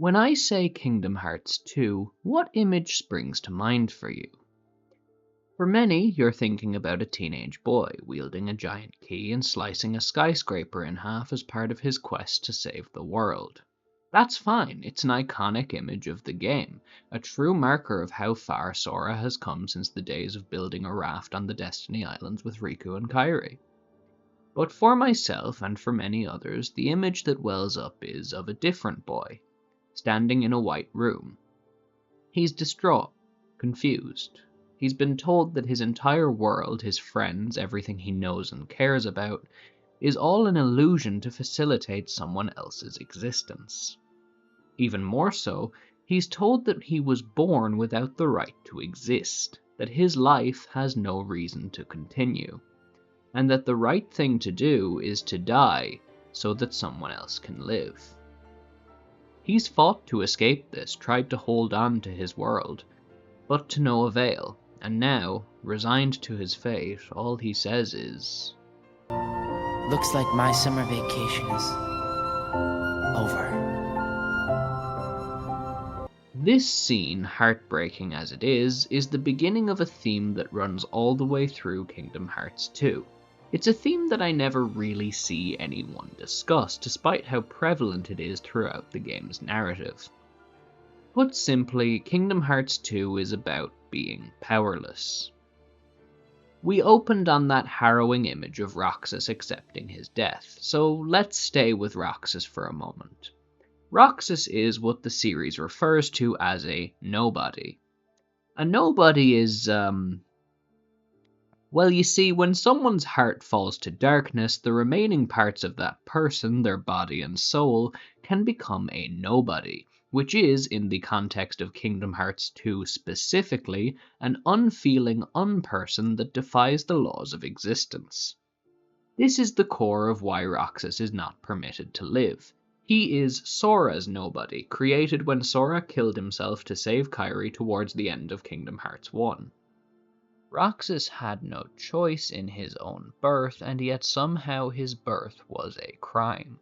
When I say Kingdom Hearts 2, what image springs to mind for you? For many, you're thinking about a teenage boy wielding a giant key and slicing a skyscraper in half as part of his quest to save the world. That's fine, it's an iconic image of the game, a true marker of how far Sora has come since the days of building a raft on the Destiny Islands with Riku and Kairi. But for myself and for many others, the image that wells up is of a different boy, standing in a white room. He's distraught, confused. He's been told that his entire world, his friends, everything he knows and cares about, is all an illusion to facilitate someone else's existence. Even more so, he's told that he was born without the right to exist, that his life has no reason to continue, and that the right thing to do is to die so that someone else can live. He's fought to escape this, tried to hold on to his world, but to no avail, and now, resigned to his fate, all he says is, "Looks like my summer vacation is over." This scene, heartbreaking as it is the beginning of a theme that runs all the way through Kingdom Hearts 2. It's a theme that I never really see anyone discuss, despite how prevalent it is throughout the game's narrative. Put simply, Kingdom Hearts 2 is about being powerless. We opened on that harrowing image of Roxas accepting his death, so let's stay with Roxas for a moment. Roxas is what the series refers to as a nobody. A nobody is, well, you see, when someone's heart falls to darkness, the remaining parts of that person, their body and soul, can become a nobody, which is, in the context of Kingdom Hearts 2 specifically, an unfeeling unperson that defies the laws of existence. This is the core of why Roxas is not permitted to live. He is Sora's nobody, created when Sora killed himself to save Kairi towards the end of Kingdom Hearts 1. Roxas had no choice in his own birth, and yet somehow his birth was a crime.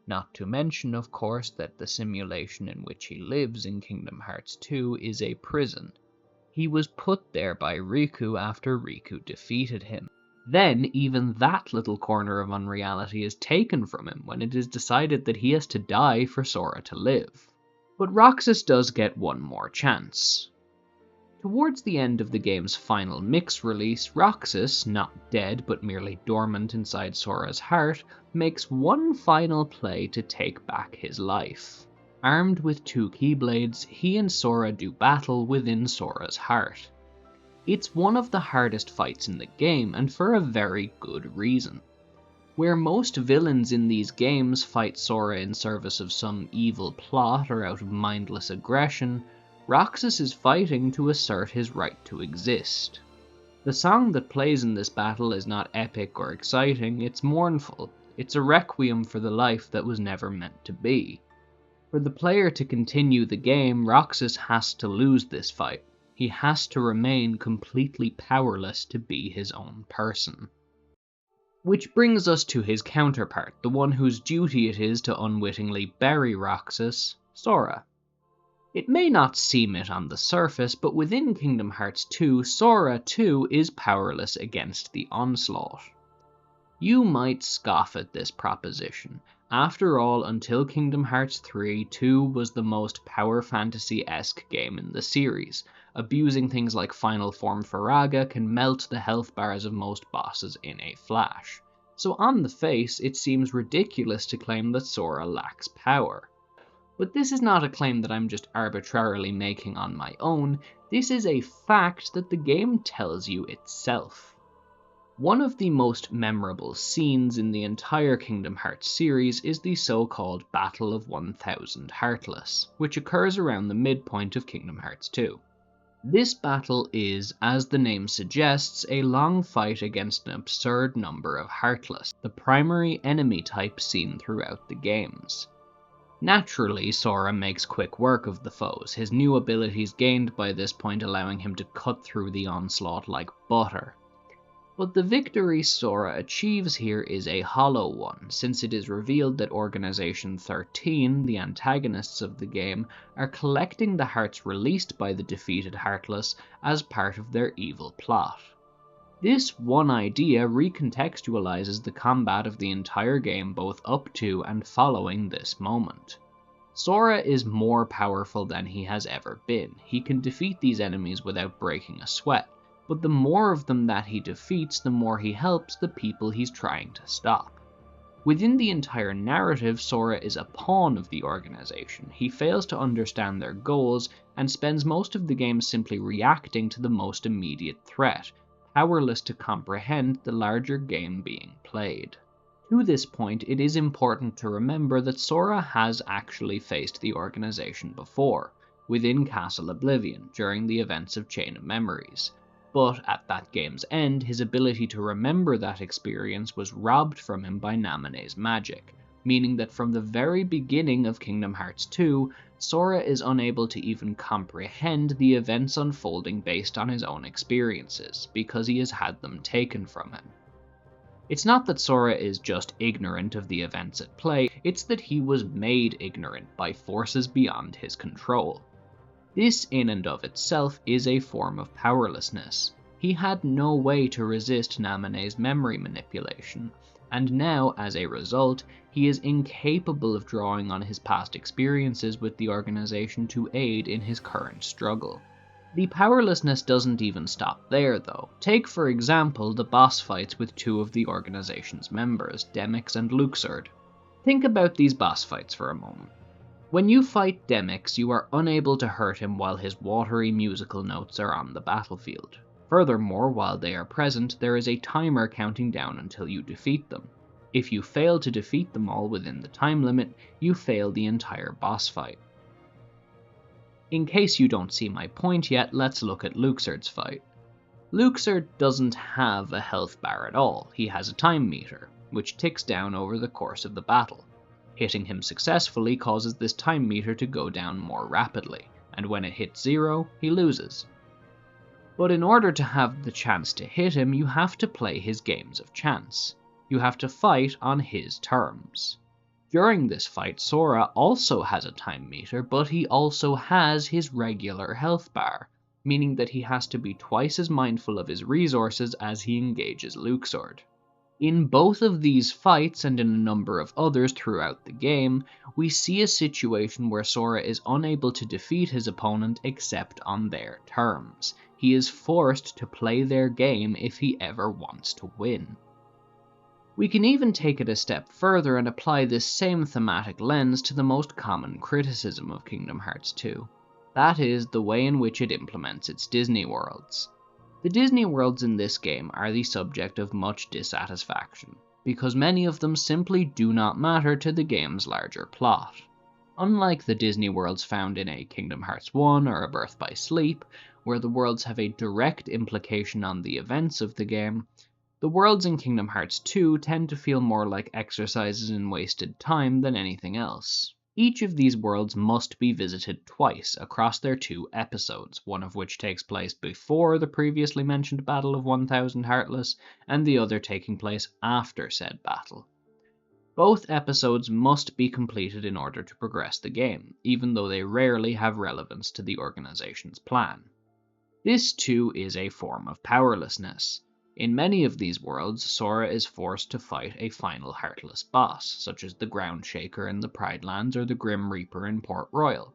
Not to mention, of course, that the simulation in which he lives in Kingdom Hearts 2 is a prison. He was put there by Riku after Riku defeated him. Then, even that little corner of unreality is taken from him when it is decided that he has to die for Sora to live. But Roxas does get one more chance. Towards the end of the game's final mix release, Roxas, not dead but merely dormant inside Sora's heart, makes one final play to take back his life. Armed with 2 Keyblades, he and Sora do battle within Sora's heart. It's one of the hardest fights in the game, and for a very good reason. Where most villains in these games fight Sora in service of some evil plot or out of mindless aggression, Roxas is fighting to assert his right to exist. The song that plays in this battle is not epic or exciting, it's mournful. It's a requiem for the life that was never meant to be. For the player to continue the game, Roxas has to lose this fight. He has to remain completely powerless to be his own person. Which brings us to his counterpart, the one whose duty it is to unwittingly bury Roxas, Sora. It may not seem it on the surface, but within Kingdom Hearts 2, Sora too is powerless against the onslaught. You might scoff at this proposition. After all, until Kingdom Hearts 3, 2 was the most power fantasy-esque game in the series. Abusing things like Final Form Faraga can melt the health bars of most bosses in a flash. So on the face, it seems ridiculous to claim that Sora lacks power. But this is not a claim that I'm just arbitrarily making on my own, this is a fact that the game tells you itself. One of the most memorable scenes in the entire Kingdom Hearts series is the so-called Battle of 1000 Heartless, which occurs around the midpoint of Kingdom Hearts 2. This battle is, as the name suggests, a long fight against an absurd number of Heartless, the primary enemy type seen throughout the games. Naturally, Sora makes quick work of the foes, his new abilities gained by this point allowing him to cut through the onslaught like butter. But the victory Sora achieves here is a hollow one, since it is revealed that Organization 13, the antagonists of the game, are collecting the hearts released by the defeated Heartless as part of their evil plot. This one idea recontextualizes the combat of the entire game both up to and following this moment. Sora is more powerful than he has ever been. He can defeat these enemies without breaking a sweat, but the more of them that he defeats, the more he helps the people he's trying to stop. Within the entire narrative, Sora is a pawn of the organization. He fails to understand their goals and spends most of the game simply reacting to the most immediate threat, powerless to comprehend the larger game being played. To this point, it is important to remember that Sora has actually faced the organization before, within Castle Oblivion, during the events of Chain of Memories. But at that game's end, his ability to remember that experience was robbed from him by Naminé's magic, meaning that from the very beginning of Kingdom Hearts 2, Sora is unable to even comprehend the events unfolding based on his own experiences, because he has had them taken from him. It's not that Sora is just ignorant of the events at play, it's that he was made ignorant by forces beyond his control. This in and of itself is a form of powerlessness. He had no way to resist Naminé's memory manipulation, and now, as a result, he is incapable of drawing on his past experiences with the organization to aid in his current struggle. The powerlessness doesn't even stop there, though. Take, for example, the boss fights with two of the organization's members, Demyx and Luxord. Think about these boss fights for a moment. When you fight Demyx, you are unable to hurt him while his watery musical notes are on the battlefield. Furthermore, while they are present, there is a timer counting down until you defeat them. If you fail to defeat them all within the time limit, you fail the entire boss fight. In case you don't see my point yet, let's look at Luxord's fight. Luxord doesn't have a health bar at all. He has a time meter, which ticks down over the course of the battle. Hitting him successfully causes this time meter to go down more rapidly, and when it hits 0, he loses. But in order to have the chance to hit him, you have to play his games of chance. You have to fight on his terms. During this fight, Sora also has a time meter, but he also has his regular health bar, meaning that he has to be twice as mindful of his resources as he engages Luxord. In both of these fights, and in a number of others throughout the game, we see a situation where Sora is unable to defeat his opponent except on their terms. He is forced to play their game if he ever wants to win. We can even take it a step further and apply this same thematic lens to the most common criticism of Kingdom Hearts 2. That is, the way in which it implements its Disney worlds. The Disney worlds in this game are the subject of much dissatisfaction, because many of them simply do not matter to the game's larger plot. Unlike the Disney worlds found in a Kingdom Hearts 1 or a Birth by Sleep, where the worlds have a direct implication on the events of the game, the worlds in Kingdom Hearts 2 tend to feel more like exercises in wasted time than anything else. Each of these worlds must be visited twice across their 2 episodes, one of which takes place before the previously mentioned Battle of 1000 Heartless, and the other taking place after said battle. Both episodes must be completed in order to progress the game, even though they rarely have relevance to the organization's plan. This too is a form of powerlessness. In many of these worlds, Sora is forced to fight a final Heartless boss, such as the Ground Shaker in the Pride Lands or the Grim Reaper in Port Royal.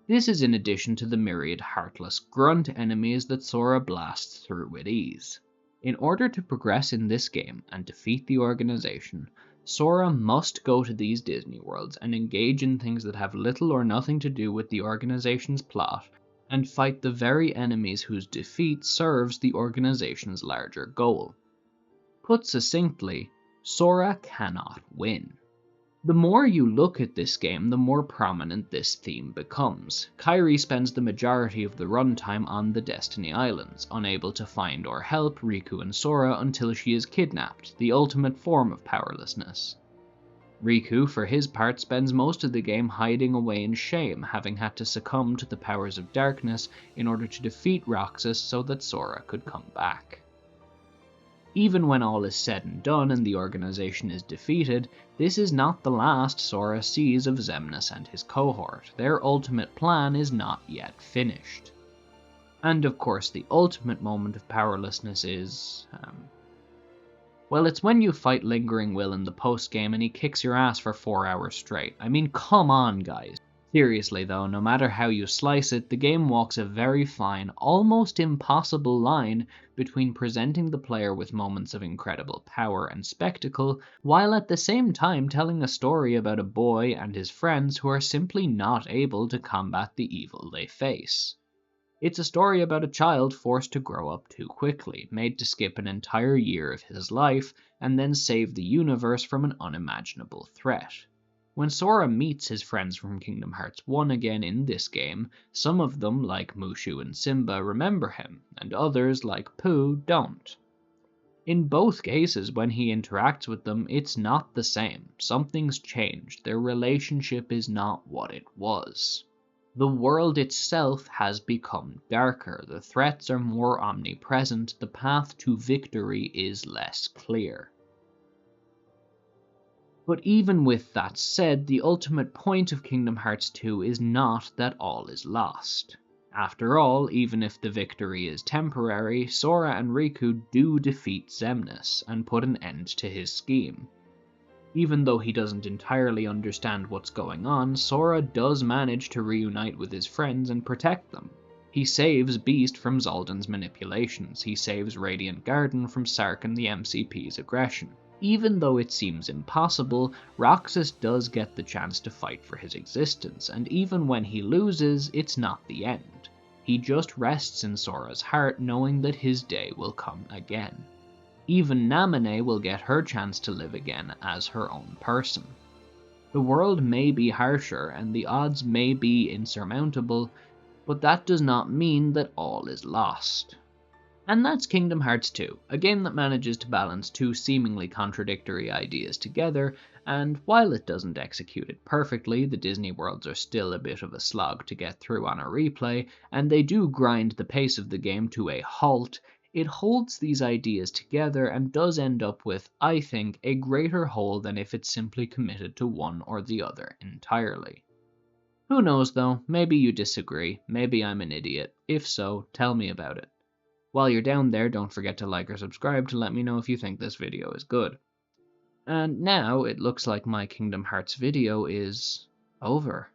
This is in addition to the myriad Heartless grunt enemies that Sora blasts through with ease. In order to progress in this game and defeat the organization, Sora must go to these Disney worlds and engage in things that have little or nothing to do with the organization's plot, and fight the very enemies whose defeat serves the organization's larger goal. Put succinctly, Sora cannot win. The more you look at this game, the more prominent this theme becomes. Kairi spends the majority of the runtime on the Destiny Islands, unable to find or help Riku and Sora until she is kidnapped, the ultimate form of powerlessness. Riku, for his part, spends most of the game hiding away in shame, having had to succumb to the powers of darkness in order to defeat Roxas so that Sora could come back. Even when all is said and done and the organization is defeated, this is not the last Sora sees of Xemnas and his cohort. Their ultimate plan is not yet finished. And of course, the ultimate moment of powerlessness is... well, it's when you fight Lingering Will in the post-game and he kicks your ass for 4 hours straight. I mean, come on, guys. Seriously though, no matter how you slice it, the game walks a very fine, almost impossible line between presenting the player with moments of incredible power and spectacle, while at the same time telling a story about a boy and his friends who are simply not able to combat the evil they face. It's a story about a child forced to grow up too quickly, made to skip an entire year of his life, and then save the universe from an unimaginable threat. When Sora meets his friends from Kingdom Hearts 1 again in this game, some of them, like Mushu and Simba, remember him, and others, like Pooh, don't. In both cases, when he interacts with them, it's not the same. Something's changed. Their relationship is not what it was. The world itself has become darker, the threats are more omnipresent, the path to victory is less clear. But even with that said, the ultimate point of Kingdom Hearts 2 is not that all is lost. After all, even if the victory is temporary, Sora and Riku do defeat Xemnas and put an end to his scheme. Even though he doesn't entirely understand what's going on, Sora does manage to reunite with his friends and protect them. He saves Beast from Zaldan's manipulations, he saves Radiant Garden from Sark and the MCP's aggression. Even though it seems impossible, Roxas does get the chance to fight for his existence, and even when he loses, it's not the end. He just rests in Sora's heart knowing that his day will come again. Even Naminé will get her chance to live again as her own person. The world may be harsher and the odds may be insurmountable, but that does not mean that all is lost. And that's Kingdom Hearts 2, a game that manages to balance two seemingly contradictory ideas together, and while it doesn't execute it perfectly, the Disney worlds are still a bit of a slog to get through on a replay, and they do grind the pace of the game to a halt. It holds these ideas together and does end up with, I think, a greater whole than if it simply committed to one or the other entirely. Who knows though, maybe you disagree, maybe I'm an idiot. If so, tell me about it. While you're down there, don't forget to like or subscribe to let me know if you think this video is good. And now it looks like my Kingdom Hearts video is over.